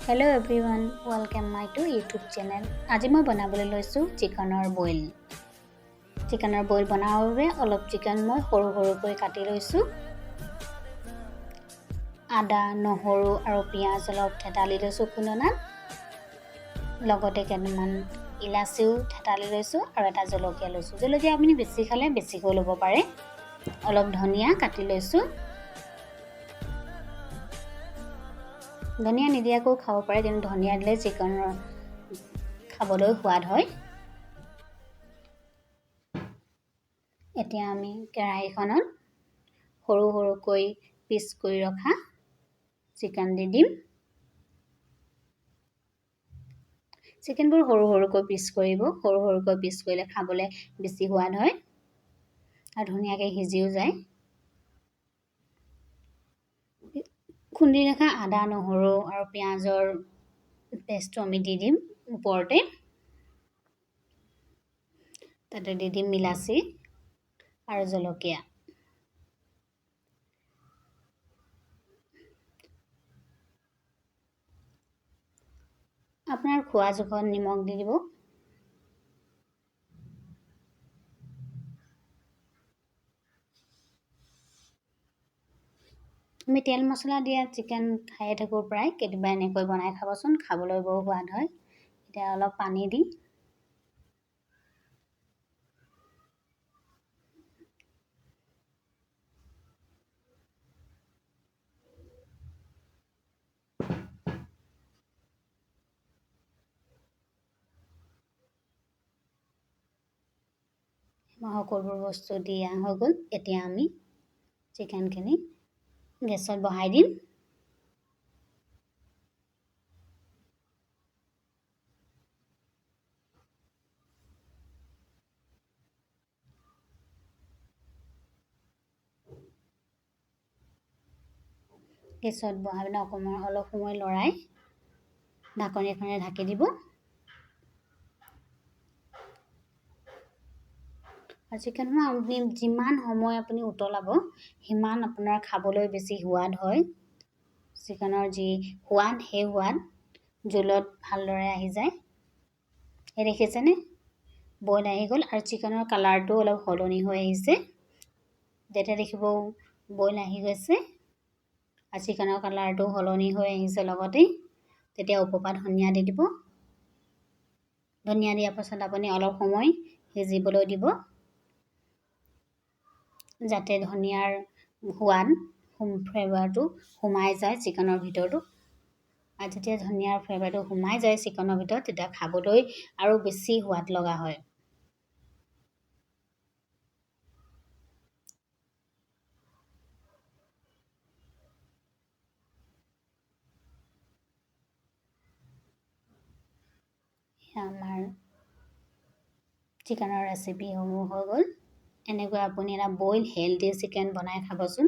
Hello everyone, welcome my to YouTube channel. আজি মই বনাবলৈ লৈছো চিকেনৰ বইল। চিকেনৰ বইল বনাবৰ বাবে অলপ চিকেন মই সৰু সৰুকৈ কাটি লৈছো। আদা, নহৰু আৰু পিয়াজ অলপ থেতালি লৈছো খুন্দনাত। লগতে কেইটামান ইলাচিও থেতালি লৈছো আৰু এটা জলকীয়া লৈছো। জলকীয়া আপুনি বেছি খালে বেছিকৈ ল'ব পাৰে। অলপ ধনিয়া কাটি লৈছো। ধনিয়া নিদিয়াকৈ খাব পাৰে, কিন্তু ধনিয়া দিলে চিকেনৰ খাবলৈ সোৱাদ হয়। এতিয়া আমি কেৰাহীখনত সৰু সৰুকৈ পিচ কৰি ৰখা চিকেন দি দিম। চিকেনবোৰ সৰু সৰুকৈ পিচ কৰিব। সৰু সৰুকৈ পিচ কৰিলে খাবলৈ বেছি সোৱাদ হয় আৰু ধুনীয়াকৈ সিজিও যায়। খুন্দি ৰখা আদা, নহৰু আৰু পিয়াজৰ পেষ্টটো আমি দি দিম ওপৰতে। তাতে দি দিম ইলাচি আৰু জলকীয়া। আপোনাৰ খোৱা জোখত নিমখ দি দিব। আমি তেল মছলা দিয়া চিকেন খাই থাকোঁ প্ৰায়, কেতিয়াবা এনেকৈ বনাই খাবচোন, খাবলৈ বৰ সোৱাদ হয়। এতিয়া অলপ পানী দি সকলোবোৰ বস্তু দিয়া হৈ গ'ল। এতিয়া আমি চিকেনখিনি গেছত বহাই দিম। গেছত বহাই পিনে অলপ সময় লৰাই ঢাকনিখনে ঢাকি দিব। আৰু চিকেনখন আপুনি যিমান সময় আপুনি উতলাব, সিমান আপোনাৰ খাবলৈ বেছি সোৱাদ হয়। চিকেনৰ যি সোৱাদ, সেই সোৱাদ জোলত ভালদৰে আহি যায়। এই দেখিছেনে? বইল আহি গ'ল আৰু চিকেনৰ কালাৰটো অলপ সলনি হৈ আহিছে। যেতিয়া দেখিব বইল আহি গৈছে আৰু চিকেনৰ কালাৰটো সলনি হৈ আহিছে লগতে, তেতিয়া ওপৰপা ধনিয়া দি দিব। ধনিয়া দিয়াৰ পাছত আপুনি অলপ সময় সিজিবলৈ দিব, যাতে ধনিয়াৰ সোৱাদ ফ্লেভাৰটো সোমাই যায় চিকেনৰ ভিতৰতো। আৰু যেতিয়া ধনিয়াৰ ফ্লেভাৰটো সোমাই যায় চিকেনৰ ভিতৰত, তেতিয়া খাবলৈ আৰু বেছি সোৱাদ লগা হয়। আমাৰ চিকেনৰ ৰেচিপিসমূহ হৈ গ'ল। এনেকৈ আপুনি এটা বইল হেল্ডি চিকেন বনাই খাবচোন,